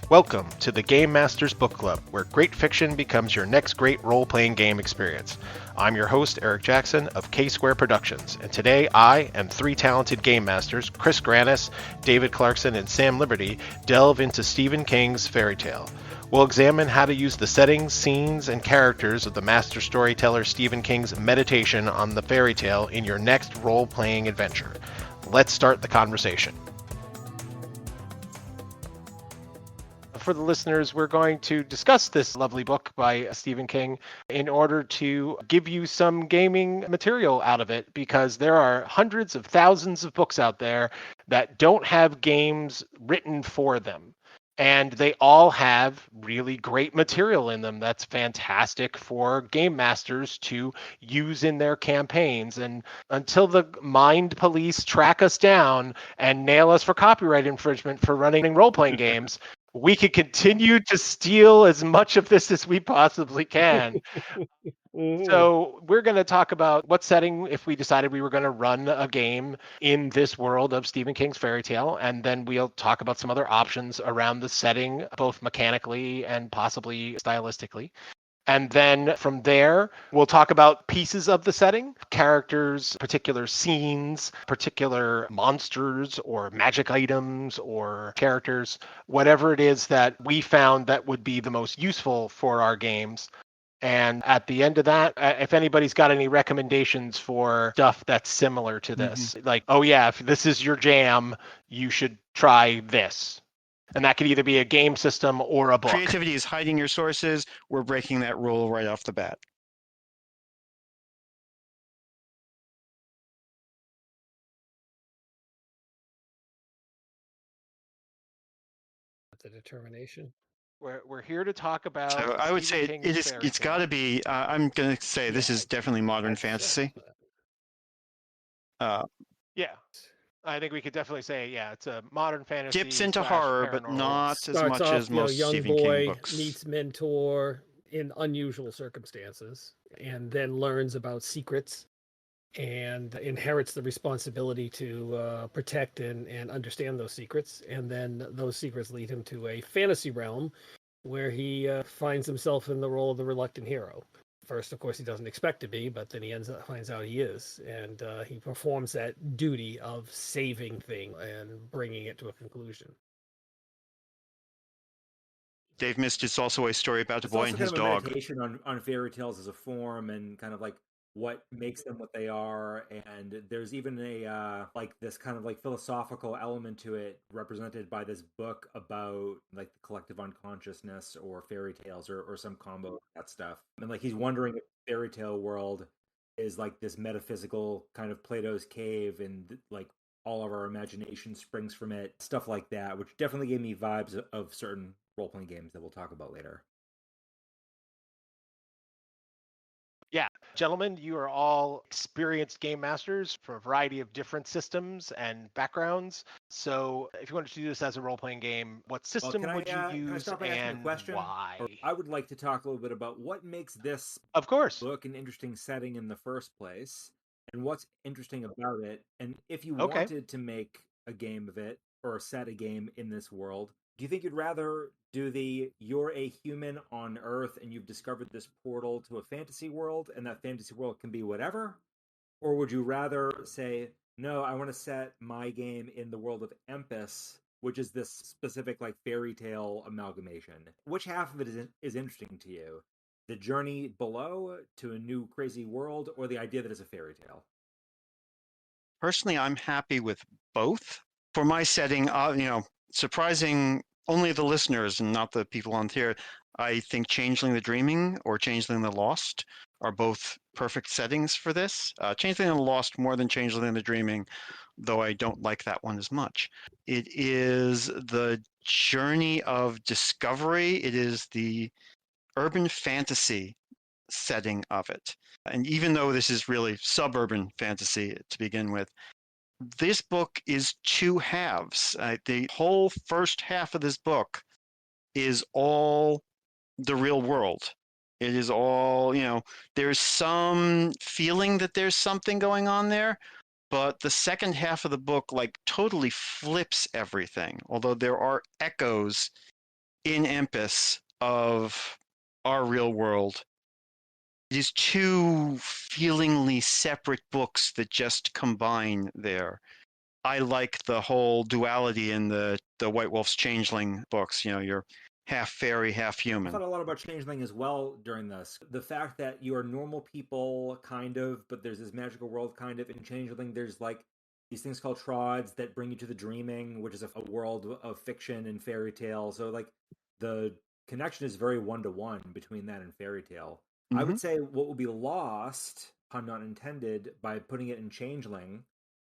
Welcome to the Game Masters Book Club, where great fiction becomes your next great role-playing game experience. I'm your host, Eric Jackson of K-Square Productions, and today I and three talented game masters, Chris Granis, David Clarkson, and Sam Liberty, delve into Stephen King's Fairytale. We'll examine how to use the settings, scenes, and characters of the master storyteller Stephen King's meditation on the fairy tale in your next role-playing adventure. Let's start the conversation. For the listeners, we're going to discuss this lovely book by Stephen King in order to give you some gaming material out of it, because there are hundreds of thousands of books out there that don't have games written for them. And they all have really great material in them that's fantastic for game masters to use in their campaigns. And until the mind police track us down and nail us for copyright infringement for running role-playing games, we could continue to steal as much of this as we possibly can. So we're going to talk about what setting, if we decided we were going to run a game in this world of Stephen King's Fairytale, and then we'll talk about some other options around the setting, both mechanically and possibly stylistically. And then from there, we'll talk about pieces of the setting, characters, particular scenes, particular monsters or magic items or characters, whatever it is that we found that would be the most useful for our games. And at the end of that, if anybody's got any recommendations for stuff that's similar to this, like, oh yeah, if this is your jam, you should try this. And that could either be a game system or a book. Creativity is hiding your sources. We're breaking that rule right off the bat. The determination. We're here to talk about. So I would say it's got to be. I'm going to say this is definitely modern fantasy. Yeah, I think we could definitely say, yeah, it's a modern fantasy. Dips into horror, but not as much as most young Stephen boy King books. Meets mentor in unusual circumstances, and then learns about secrets and inherits the responsibility to protect and understand those secrets. And then those secrets lead him to a fantasy realm where he finds himself in the role of the reluctant hero. First, of course, he doesn't expect to be, but then he finds out he is, and he performs that duty of saving things and bringing it to a conclusion. Dave missed. It's also a story about a boy and his dog. Meditation on fairy tales as a form and kind of like what makes them what they are, and there's even a like this kind of like philosophical element to it, represented by this book about like the collective unconsciousness or fairy tales or some combo of that stuff. And like he's wondering if the fairy tale world is like this metaphysical kind of Plato's cave, and like all of our imagination springs from it, stuff like that, which definitely gave me vibes of certain role-playing games that we'll talk about later. Yeah, gentlemen, you are all experienced game masters for a variety of different systems and backgrounds. So if you wanted to do this as a role-playing game, what system would you use and why? I would like to talk a little bit about what makes this book an interesting setting in the first place, and what's interesting about it. And if you wanted to make a game of it or set a game in this world, do you think you'd rather do you're a human on Earth and you've discovered this portal to a fantasy world, and that fantasy world can be whatever? Or would you rather say, no, I want to set my game in the world of Empus, which is this specific like fairy tale amalgamation? Which half of it is interesting to you? The journey below to a new crazy world, or the idea that it's a fairy tale? Personally, I'm happy with both. For my setting, surprising only the listeners and not the people on here, I think Changeling the Dreaming or Changeling the Lost are both perfect settings for this. Changeling the Lost more than Changeling the Dreaming, though I don't like that one as much. It is the journey of discovery. It is the urban fantasy setting of it. And even though this is really suburban fantasy to begin with, this book is two halves. The whole first half of this book is all the real world. It is all, there's some feeling that there's something going on there, but the second half of the book like totally flips everything, although there are echoes in Empus of our real world. These two feelingly separate books that just combine there. I like the whole duality in the White Wolf's Changeling books. You're half fairy, half human. I thought a lot about Changeling as well during this. The fact that you are normal people, kind of, but there's this magical world, kind of. In Changeling, there's like these things called trods that bring you to the dreaming, which is a world of fiction and fairy tale. So like the connection is very one-to-one between that and Fairytale. I would say what will be lost, pun not intended, by putting it in Changeling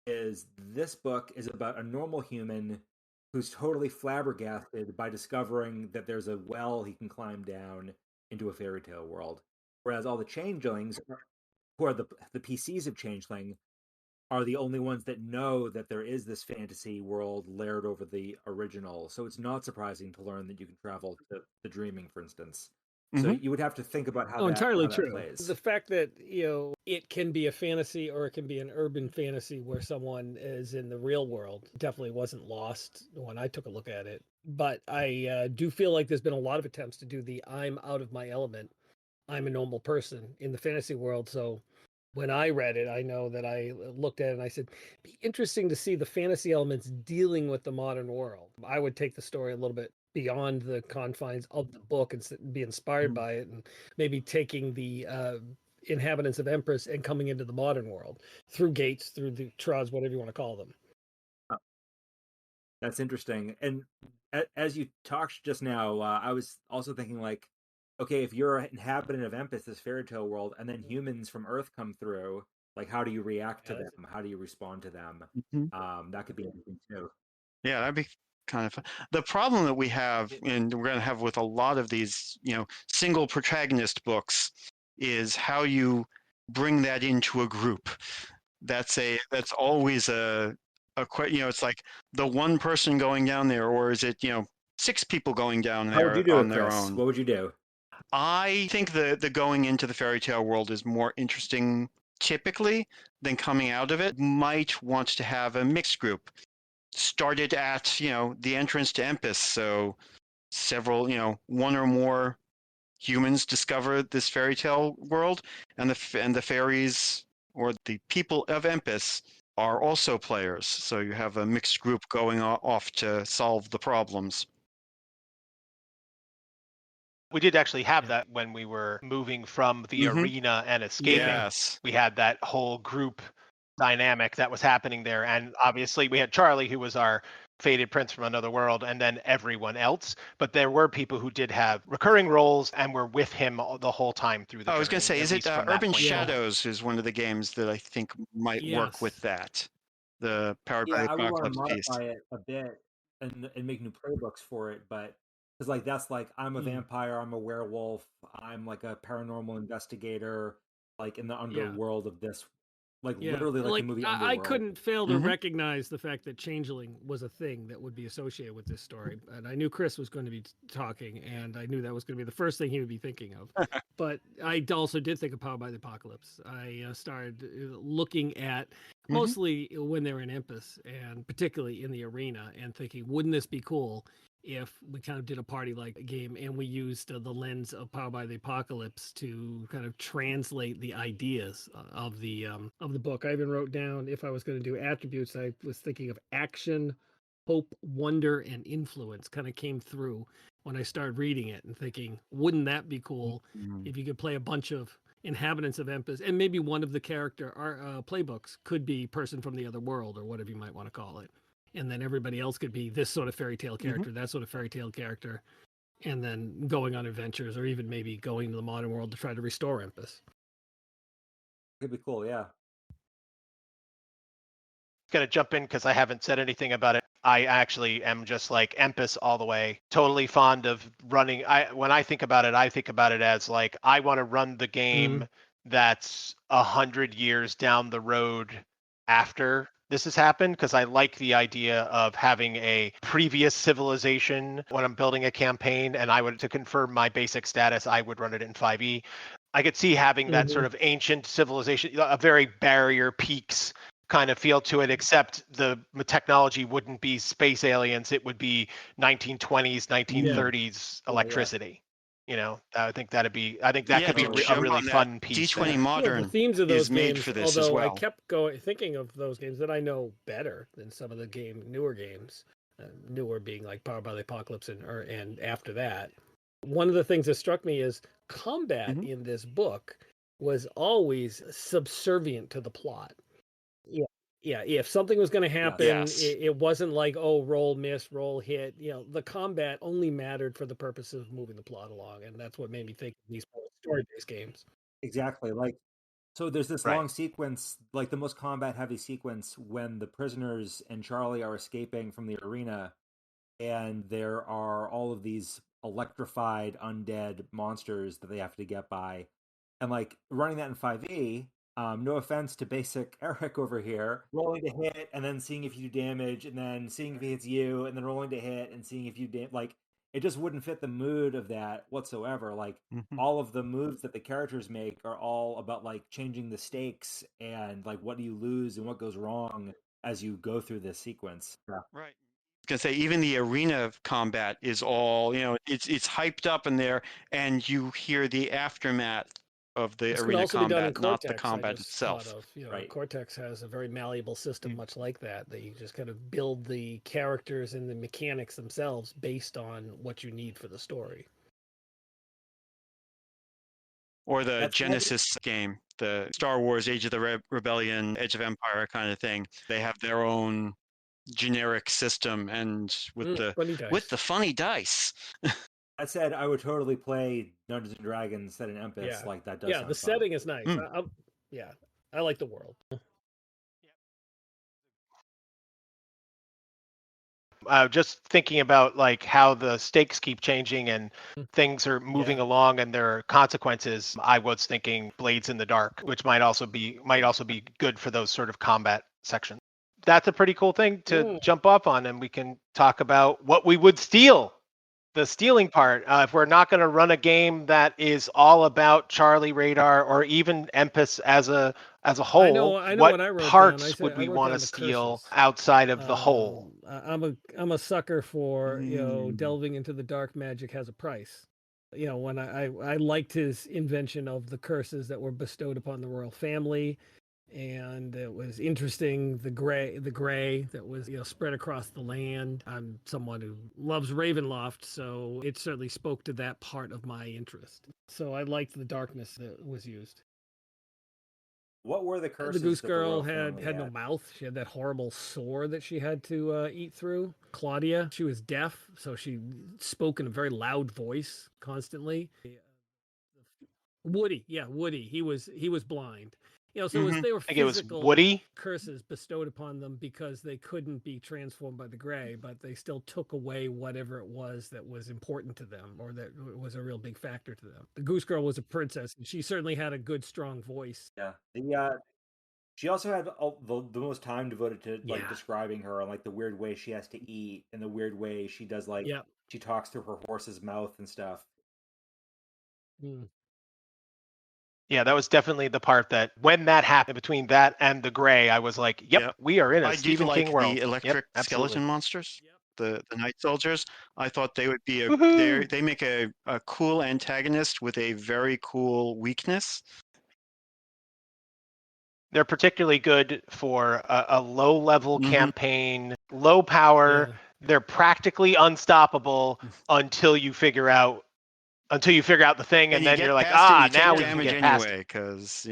is this book is about a normal human who's totally flabbergasted by discovering that there's a well he can climb down into a fairy tale world. Whereas all the changelings, who are the PCs of Changeling, are the only ones that know that there is this fantasy world layered over the original. So it's not surprising to learn that you can travel to the dreaming, for instance. So you would have to think about how entirely that true. plays. The fact that it can be a fantasy or it can be an urban fantasy where someone is in the real world definitely wasn't lost when I took a look at it. But I do feel like there's been a lot of attempts to do the I'm out of my element, I'm a normal person in the fantasy world. So when I read it, I know that I looked at it and I said, be interesting to see the fantasy elements dealing with the modern world. I would take the story a little bit beyond the confines of the book and be inspired by it, and maybe taking the inhabitants of Empress and coming into the modern world through gates, through the trods, whatever you want to call them. That's interesting. And as you talked just now, I was also thinking like, okay, if you're an inhabitant of Empus, this fairy tale world, and then humans from Earth come through, like how do you react to them? How do you respond to them? That could be interesting too. Yeah, that'd be kind of fun. The problem that we have, and we're going to have with a lot of these, single protagonist books, is how you bring that into a group. That's always it's like the one person going down there, or is it 6 people going down there on their own? What would you do? I think the going into the fairy tale world is more interesting typically than coming out of it. Might want to have a mixed group. Started at the entrance to Empus, so several one or more humans discover this fairy tale world, and the fairies or the people of Empus are also players. So you have a mixed group going off to solve the problems. We did actually have that when we were moving from the arena and escaping. Yes. We had that whole group dynamic that was happening there. And obviously we had Charlie, who was our fated prince from another world, and then everyone else. But there were people who did have recurring roles and were with him the whole time through the I was going to say, is it Urban Shadows is one of the games that I think might work with that. The Powered by the Apocalypse piece. I would want to modify it a bit and make new playbooks for it, but because like that's like I'm a vampire, I'm a werewolf, I'm like a paranormal investigator, like in the underworld of this, literally like the movie Underworld. I couldn't fail to recognize the fact that Changeling was a thing that would be associated with this story, and I knew Chris was going to be talking, and I knew that was going to be the first thing he would be thinking of. But I also did think of Powered by the Apocalypse. I started looking at mostly when they're in Empus, and particularly in the arena, and thinking, wouldn't this be cool if we kind of did a party-like game and we used the lens of Powered by the Apocalypse to kind of translate the ideas of the book. I even wrote down, if I was going to do attributes, I was thinking of action, hope, wonder, and influence kind of came through when I started reading it and thinking, wouldn't that be cool if you could play a bunch of inhabitants of Empus, and maybe one of the character playbooks could be person from the other world or whatever you might want to call it. And then everybody else could be this sort of fairy tale character, that sort of fairy tale character, and then going on adventures or even maybe going to the modern world to try to restore Empus. Could be cool, yeah. Going to jump in because I haven't said anything about it. I actually am just like Empus all the way. Totally fond of running. When I think about it as like, I want to run the game that's 100 years down the road after this has happened, because I like the idea of having a previous civilization when I'm building a campaign, and to confirm my basic status, I would run it in 5e. I could see having that sort of ancient civilization, a very barrier peaks kind of feel to it, except the technology wouldn't be space aliens. It would be 1920s, 1930s electricity. You know, I think that could be a really fun piece. D20 there. Modern the themes of those is made games, for this although as well. I kept thinking of those games that I know better than some of the newer games, newer being like Powered by the Apocalypse and after that. One of the things that struck me is combat in this book was always subservient to the plot. Yeah, if something was going to happen, it wasn't like, oh, roll, miss, roll, hit. You know, the combat only mattered for the purpose of moving the plot along, and that's what made me think of these story-based games. Exactly. So there's this long sequence, like the most combat-heavy sequence, when the prisoners and Charlie are escaping from the arena, and there are all of these electrified undead monsters that they have to get by, and like running that in 5e. No offense to basic Eric over here, rolling to hit and then seeing if you do damage, and then seeing if he hits you, and then rolling to hit and seeing if you like it just wouldn't fit the mood of that whatsoever. Like all of the moves that the characters make are all about like changing the stakes and like what do you lose and what goes wrong as you go through this sequence. Right. I was gonna say even the arena combat is all, you know, it's hyped up in there, and you hear the aftermath of the This arena also be done in combat, not the Cortex, combat itself. Cortex has a very malleable system much like that you just kind of build the characters and the mechanics themselves based on what you need for the story. Or the Genesis game, the Star Wars Age of the Rebellion, Edge of Empire kind of thing. They have their own generic system, and with the funny dice. That said, I would totally play Dungeons and Dragons set in Empis. Like that does. Yeah, the setting is nice. I like the world. Just thinking about like how the stakes keep changing and things are moving along and there are consequences. I was thinking Blades in the Dark, which might also be good for those sort of combat sections. That's a pretty cool thing to jump off on, and we can talk about what we would steal. The stealing part, if we're not going to run a game that is all about Charlie Radar or even Empis as a whole, I know what I wrote parts down. would we want to steal curses. outside of the whole? I'm a sucker for delving into the dark magic has a price. You know, when I liked his invention of the curses that were bestowed upon the royal family. And it was interesting, the gray that was spread across the land. I'm someone who loves Ravenloft, so it certainly spoke to that part of my interest. So I liked the darkness that was used. What were the curses? The Goose Girl had no mouth. She had that horrible sore that she had to eat through. Claudia, she was deaf, so she spoke in a very loud voice constantly. Woody, he was blind. So they were physical curses bestowed upon them because they couldn't be transformed by the gray, but they still took away whatever it was that was important to them or that was a real big factor to them. The Goose Girl was a princess, and she certainly had a good, strong voice. Yeah. She also had the most time devoted to like describing her and like the weird way she has to eat and the weird way she does like she talks through her horse's mouth and stuff. Yeah, that was definitely the part that when that happened between that and the gray, I was like, "Yep, we are in a Stephen King world." The electric skeleton monsters, the night soldiers. I thought they would be they make a cool antagonist with a very cool weakness. They're particularly good for a low-level campaign, low power. Yeah. They're practically unstoppable until you figure out the thing, and then you're like, now we can get past it. Because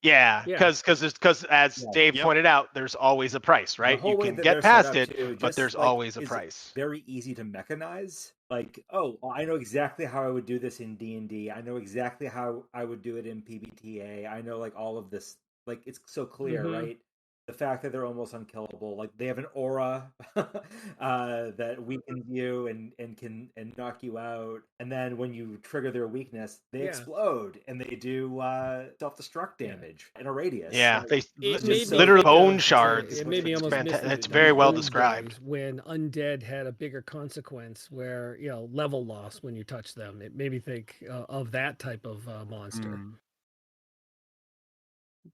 Yeah, because as Dave pointed out, there's always a price, right? You can get past it, but there's always a price. Very easy to mechanize. Like, I know exactly how I would do this in D&D. I know exactly how I would do it in PBTA. I know like all of this. Like, it's so clear, right? The fact that they're almost unkillable, like they have an aura that weakens you and can knock you out, and then when you trigger their weakness, they explode and they do self-destruct damage in a radius. Yeah, they literally bone shards. It's very well described. When undead had a bigger consequence, where level loss when you touch them, it made me think of that type of monster.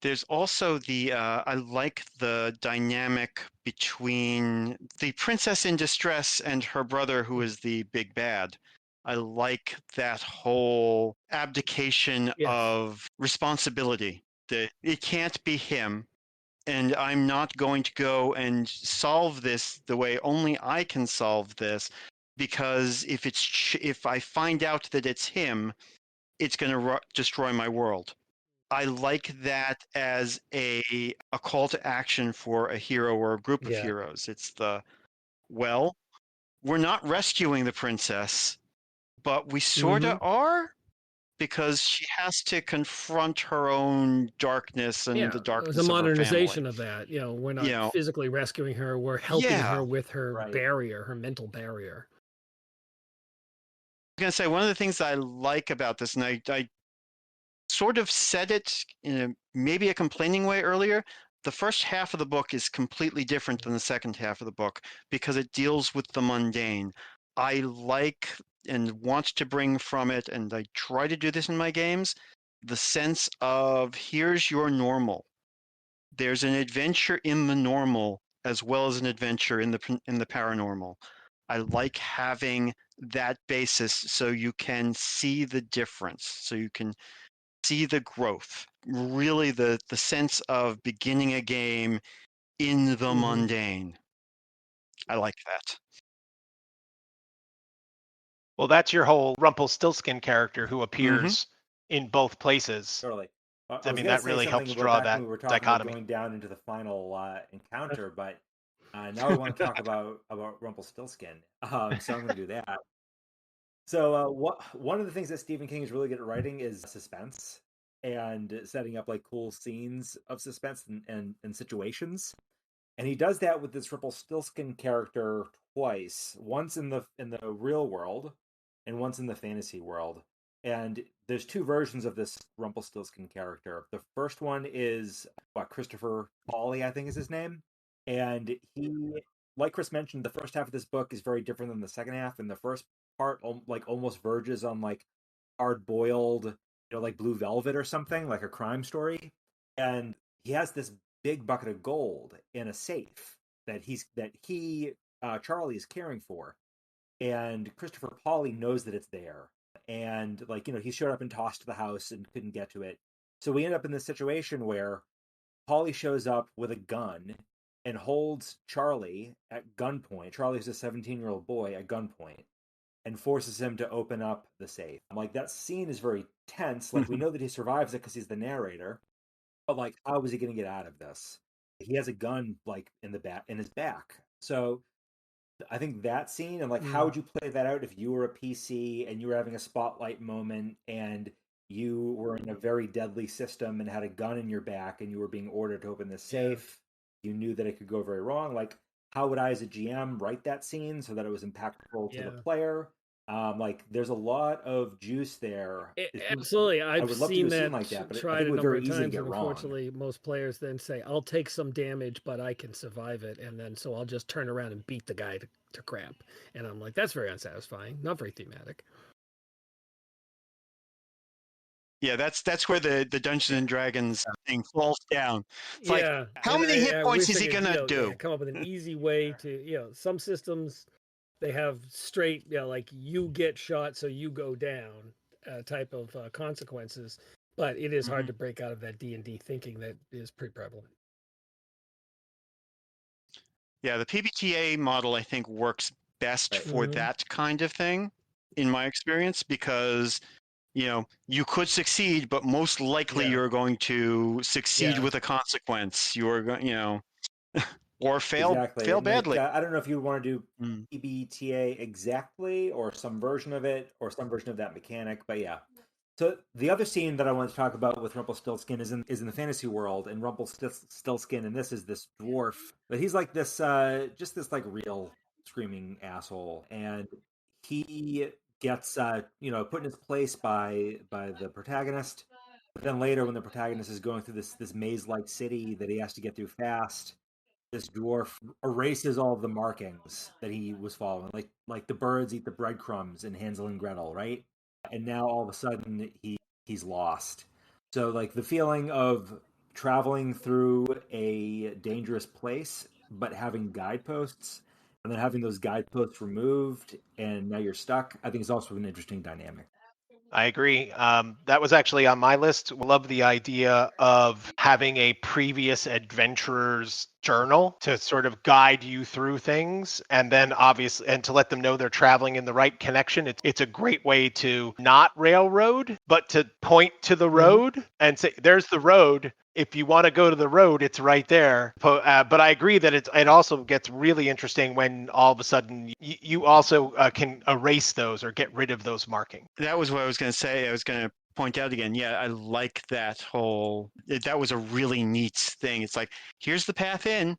There's also I like the dynamic between the princess in distress and her brother, who is the big bad. I like that whole abdication of responsibility, that it can't be him, and I'm not going to go and solve this the way only I can solve this, because if I find out that it's him, it's going to destroy my world. I like that as a call to action for a hero or a group of heroes. It's well, we're not rescuing the princess, but we sort of are, because she has to confront her own darkness and the darkness it was a of her modernization family. of that. We're not physically rescuing her. We're helping her with her barrier, her mental barrier. I'm going to say one of the things I like about this, and I sort of said it in maybe a complaining way earlier, the first half of the book is completely different than the second half of the book because it deals with the mundane. I like and want to bring from it, and I try to do this in my games, the sense of here's your normal. There's an adventure in the normal as well as an adventure in the paranormal. I like having that basis so you can see the difference, so you can see the growth, really the sense of beginning a game in the mundane. I like that. Well, that's your whole Rumpelstiltskin character who appears in both places. Totally. I mean, that really helps draw that when we were talking dichotomy. about going down into the final encounter, but now we want to talk about Rumpelstiltskin. So I'm going to do that. So one of the things that Stephen King is really good at writing is suspense and setting up like cool scenes of suspense and situations. And he does that with this Rumpelstiltskin character twice. Once in the real world and once in the fantasy world. And there's two versions of this Rumpelstiltskin character. The first one is Christopher Pauli, I think is his name. And he, like Chris mentioned, the first half of this book is very different than the second half. And the first part like almost verges on like hard boiled, like Blue Velvet or something, like a crime story. And he has this big bucket of gold in a safe that Charlie is caring for, and Christopher Pauli knows that it's there, and he showed up and tossed to the house and couldn't get to it, so we end up in this situation where Pauli shows up with a gun and holds Charlie at gunpoint. Charlie's a 17-year-old boy at gunpoint, and forces him to open up the safe. Like, that scene is very tense. Like, we know that he survives it because he's the narrator, but like, how is he going to get out of this? He has a gun like in his back. So I think that scene, and like, how would you play that out if you were a PC and you were having a spotlight moment and you were in a very deadly system and had a gun in your back and you were being ordered to open this safe? You knew that it could go very wrong. Like, how would I, as a GM, write that scene so that it was impactful to the player? Like, there's a lot of juice there. Absolutely, I would love to do a scene like that, but I think it would very easy to get wrong. Unfortunately, most players then say, "I'll take some damage, but I can survive it," and then so I'll just turn around and beat the guy to crap. And I'm like, that's very unsatisfying, not very thematic. Yeah, that's where the Dungeons and Dragons thing falls down. It's like, how many hit points is he gonna do? Come up with an easy way to, some systems they have straight, like you get shot, so you go down type of consequences. But it is hard to break out of that D&D thinking that is pretty prevalent. Yeah, the PBTA model, I think, works best for that kind of thing, in my experience, because you could succeed, but most likely you're going to succeed with a consequence. You're going, or fail badly. I don't know if you want to do PBTA exactly, or some version of it, or some version of that mechanic, but yeah. So the other scene that I want to talk about with Rumpelstiltskin is in the fantasy world, and Rumpelstiltskin, and this is this dwarf, but he's like this, just this like real screaming asshole, and he gets put in his place by the protagonist. But then later, when the protagonist is going through this maze-like city that he has to get through fast, this dwarf erases all of the markings that he was following, like the birds eat the breadcrumbs in Hansel and Gretel, right? And now all of a sudden he's lost. So like the feeling of traveling through a dangerous place, but having guideposts, and then having those guideposts removed, and now you're stuck, I think is also an interesting dynamic. I agree. That was actually on my list. Love the idea of having a previous adventurer's journal to sort of guide you through things, and then obviously, and to let them know they're traveling in the right connection. It's a great way to not railroad, but to point to the road and say, "There's the road. If you want to go to the road, it's right there." But I agree that it also gets really interesting when all of a sudden you also can erase those or get rid of those markings. That was what I was going to say. I was going to point out again. Yeah, I like that that was a really neat thing. It's like, here's the path in,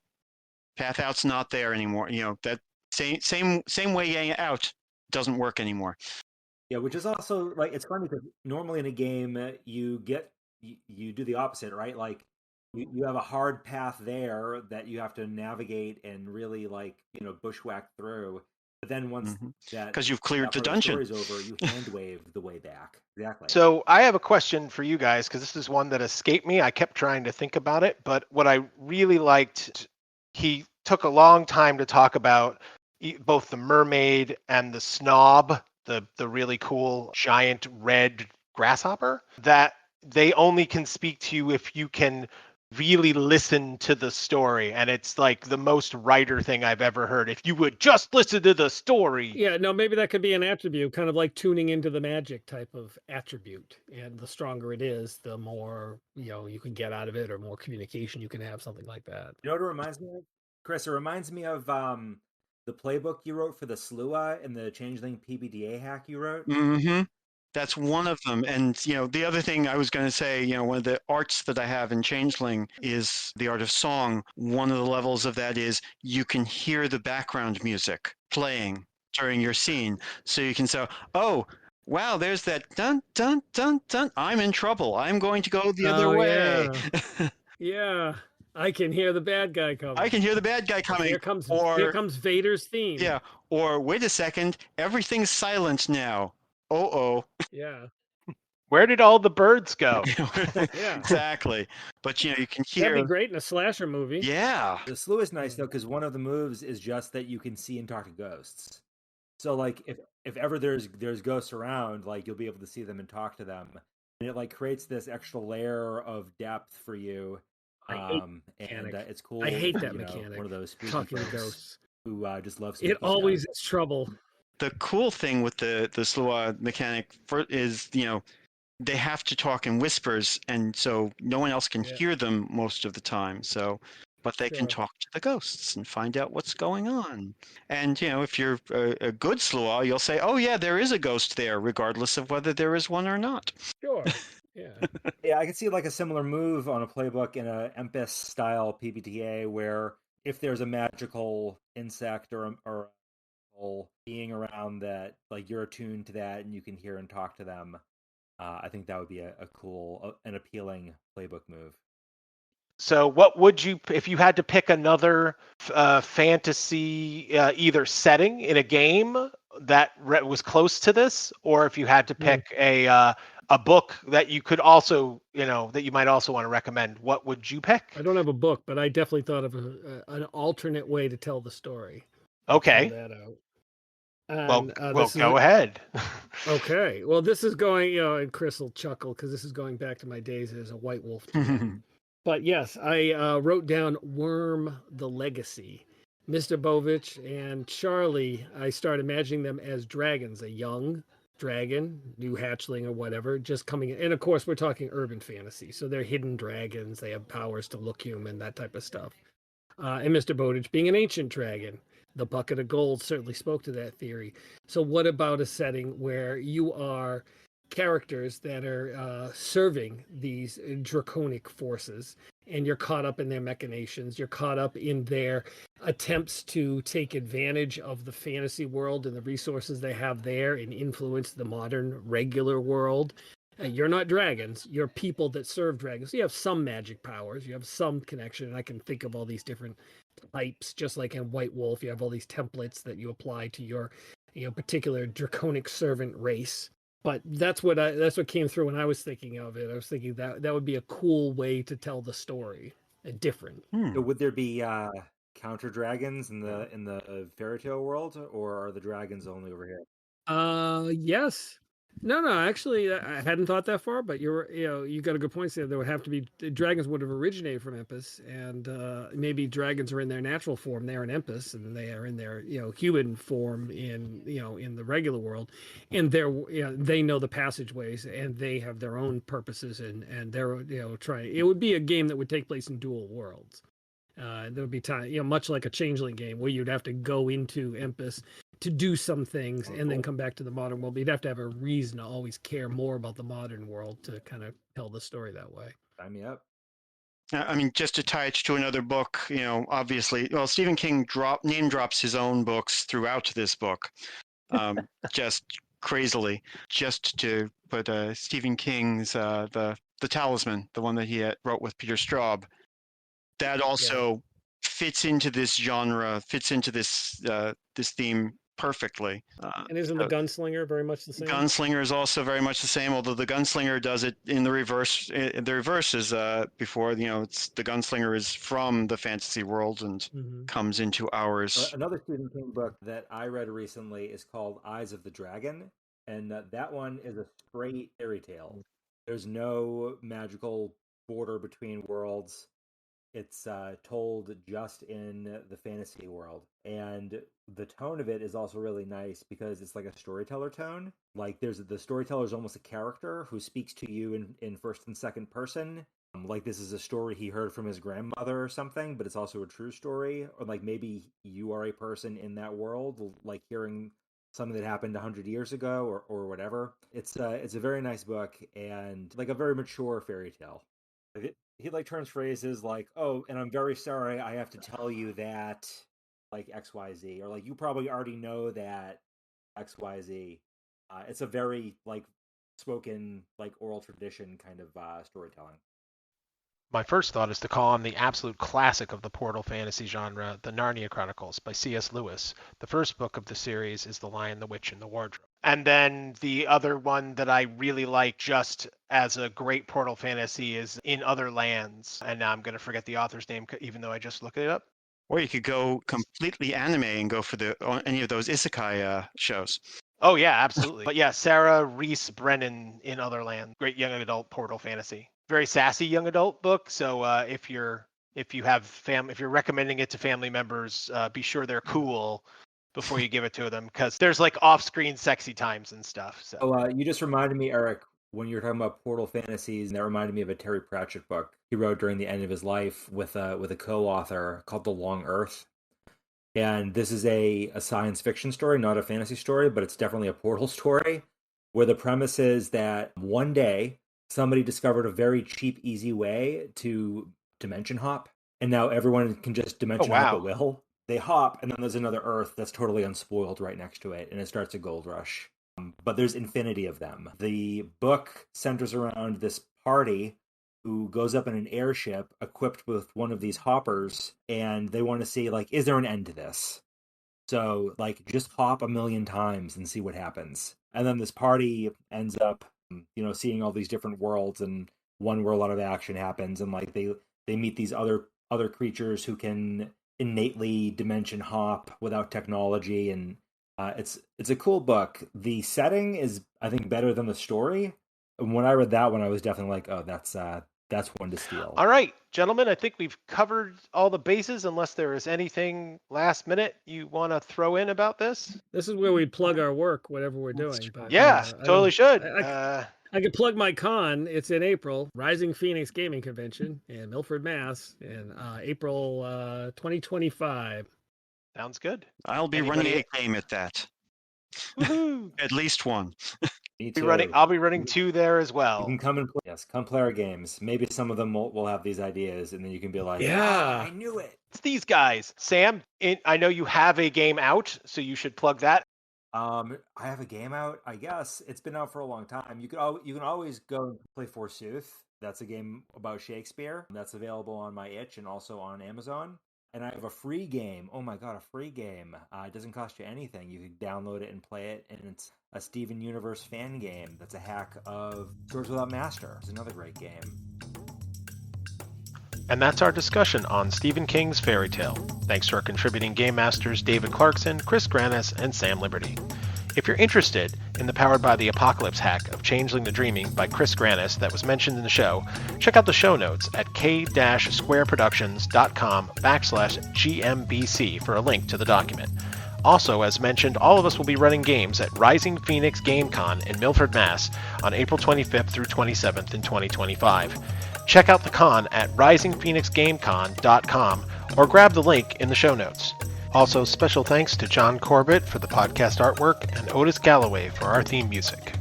path out's not there anymore. That same way out doesn't work anymore. Yeah, which is also like, it's funny because normally in a game you do the opposite, right? Like you have a hard path there that you have to navigate and really bushwhack through. But then once because you've cleared the dungeon, the story's over, you hand wave the way back. Exactly. So I have a question for you guys, because this is one that escaped me. I kept trying to think about it, but what I really liked, he took a long time to talk about both the mermaid and the snob, the really cool giant red grasshopper, that they only can speak to you if you can really listen to the story. And it's like the most writer thing I've ever heard. If you would just listen to the story. Yeah, no, maybe that could be an attribute, kind of like tuning into the magic type of attribute. And the stronger it is, the more, you can get out of it, or more communication you can have, something like that. You know what it reminds me of, Chris? It reminds me of the playbook you wrote for the Slua and the Changeling PBDA hack you wrote. That's one of them. And, the other thing I was going to say, one of the arts that I have in Changeling is the art of song. One of the levels of that is you can hear the background music playing during your scene. So you can say, oh, wow, there's that dun, dun, dun, dun. I'm in trouble. I'm going to go the other way. Yeah. I can hear the bad guy coming. I can hear the bad guy coming. Here comes Vader's theme. Yeah. Or wait a second, everything's silent now. Oh. Yeah. Where did all the birds go? Yeah. Exactly. But you can hear. That'd be great in a slasher movie. Yeah. The Slua is nice though, because one of the moves is just that you can see and talk to ghosts. So like if ever there's ghosts around, like you'll be able to see them and talk to them. And it like creates this extra layer of depth for you. And it's cool. I hate that mechanic. One of those spooky talking to folks ghosts who just loves it. Always is trouble. The cool thing with the Slua mechanic is they have to talk in whispers, and so no one else can hear them most of the time. So, but they can talk to the ghosts and find out what's going on. And if you're a good Slua, you'll say, "Oh yeah, there is a ghost there," regardless of whether there is one or not. Sure. Yeah. Yeah, I can see like a similar move on a playbook in a Empis style PBTA where if there's a magical insect or being around that, like you're attuned to that and you can hear and talk to them. I think that would be a cool and appealing playbook move. So what would you, if you had to pick another fantasy either setting in a game that was close to this, or if you had to pick a book that you could also, that you might also want to recommend, what would you pick? I don't have a book, but I definitely thought of an alternate way to tell the story. Okay. That out. And, well, go ahead. Okay. Well, this is going, and Chris will chuckle because this is going back to my days as a White Wolf. But yes, I wrote down Worm the Legacy. Mr. Bovich and Charlie, I start imagining them as dragons, a young dragon, new hatchling or whatever, just coming in. And of course, we're talking urban fantasy. So they're hidden dragons. They have powers to look human, that type of stuff. And Mr. Bowditch being an ancient dragon. The bucket of gold certainly spoke to that theory. So what about a setting where you are characters that are serving these draconic forces, and you're caught up in their machinations, you're caught up in their attempts to take advantage of the fantasy world and the resources they have there and influence the modern regular world. You're not dragons, you're people that serve dragons. You have some magic powers, you have some connection, and I can think of all these different types, just like in White Wolf, you have all these templates that you apply to your particular draconic servant race. But that's what came through when I was thinking of it. I was thinking that would be a cool way to tell the story, different. So would there be counter dragons in the fairy tale world, or are the dragons only over here? Yes. No, actually, I hadn't thought that far, but you got a good point there. There would have to be dragons would have originated from Empus, and maybe dragons are in their natural form there in Empus, and they are in their human form in the regular world, and they know the passageways, and they have their own purposes, and they're trying. It would be a game that would take place in dual worlds. There would be time, much like a changeling game where you'd have to go into Empus to do some things and then come back to the modern world. But you'd have to have a reason to always care more about the modern world to kind of tell the story that way. Sign me up. I mean, just to tie it to another book, obviously, well, Stephen King name drops his own books throughout this book, just crazily, just to put Stephen King's the Talisman, the one that he wrote with Peter Straub, that also fits into this genre, fits into this this theme perfectly. And isn't the Gunslinger very much the same? Gunslinger is also very much the same, although the Gunslinger does it in the reverse. The reverse is before, it's the Gunslinger is from the fantasy world and comes into ours. Another Stephen King book that I read recently is called Eyes of the Dragon, and that one is a straight fairy tale. There's no magical border between worlds. It's told just in the fantasy world, and the tone of it is also really nice because it's like a storyteller tone. Like the storyteller is almost a character who speaks to you in first and second person. Like this is a story he heard from his grandmother or something, but it's also a true story. Or like maybe you are a person in that world, like hearing something that happened 100 years ago or whatever. It's a very nice book and like a very mature fairy tale. He like turns phrases like, "Oh, and I'm very sorry I have to tell you that like XYZ," or like, "You probably already know that XYZ." It's a very like spoken like oral tradition kind of storytelling. My first thought is to call on the absolute classic of the portal fantasy genre, The Narnia Chronicles by C.S. Lewis. The first book of the series is The Lion, the Witch, and the Wardrobe. And then the other one that I really like just as a great portal fantasy is In Other Lands. And now I'm going to forget the author's name, even though I just looked it up. Or you could go completely anime and go for any of those isekai shows. Oh, yeah, absolutely. But yeah, Sarah Reese Brennan, In Other Lands. Great young adult portal fantasy. Very sassy young adult book. So if you're recommending it to family members, be sure they're cool before you give it to them, because there's like off-screen sexy times and stuff. So you just reminded me, Eric, when you're talking about portal fantasies, and that reminded me of a Terry Pratchett book he wrote during the end of his life with a co-author called The Long Earth. And this is a science fiction story, not a fantasy story, but it's definitely a portal story, where the premise is that one day somebody discovered a very cheap, easy way to dimension hop, and now everyone can just dimension hop at will. They hop, and then there's another Earth that's totally unspoiled right next to it, and it starts a gold rush. But there's infinity of them. The book centers around this party who goes up in an airship equipped with one of these hoppers, and they want to see, like, is there an end to this? So, like, just hop a million times and see what happens. And then this party ends up, seeing all these different worlds, and one where a lot of action happens, and like they meet these other creatures who can innately dimension hop without technology, and it's a cool book. The setting is, I think, better than the story. And when I read that one, I was definitely like, oh, that's one to steal. All right, gentlemen, I think we've covered all the bases, unless there is anything last minute you want to throw in about this. This is where we plug our work, whatever we're doing. But, yeah, totally should. I could plug my con. It's in April, Rising Phoenix Gaming Convention in Milford, Mass, in April 2025. Sounds good. I'll be running a game at that. At least one. Me too. I'll be running 2 there as well. You can come and play. Yes, come play our games. Maybe some of them will have these ideas, and then you can be like, yeah, I knew it. It's these guys. Sam, I know you have a game out, so you should plug that. I have a game out. I guess it's been out for a long time. You can always go and play Forsooth. That's a game about Shakespeare. That's available on my itch and also on Amazon. And I have a free game. Oh my god, a free game. It doesn't cost you anything. You can download it and play it, and it's a Steven Universe fan game that's a hack of Swords Without Master. It's another great game. And that's our discussion on Stephen King's Fairytale. Thanks to our contributing game masters David Clarkson, Chris Granis, and Sam Liberty. If you're interested in the Powered by the Apocalypse hack of Changeling the Dreaming by Chris Granis that was mentioned in the show, check out the show notes at k-squareproductions.com/GMBC for a link to the document. Also, as mentioned, all of us will be running games at Rising Phoenix GameCon in Milford, Mass. on April 25th through 27th in 2025. Check out the con at risingphoenixgamecon.com or grab the link in the show notes. Also, special thanks to John Corbett for the podcast artwork and Otis Galloway for our theme music.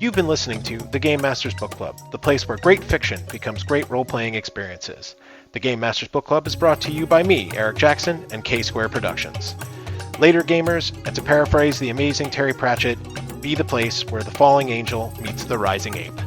You've been listening to The Game Masters Book Club, the place where great fiction becomes great role-playing experiences. The Game Masters Book Club is brought to you by me, Eric Jackson, and K-Square Productions. Later, gamers, and to paraphrase the amazing Terry Pratchett, be the place where the falling angel meets the rising ape.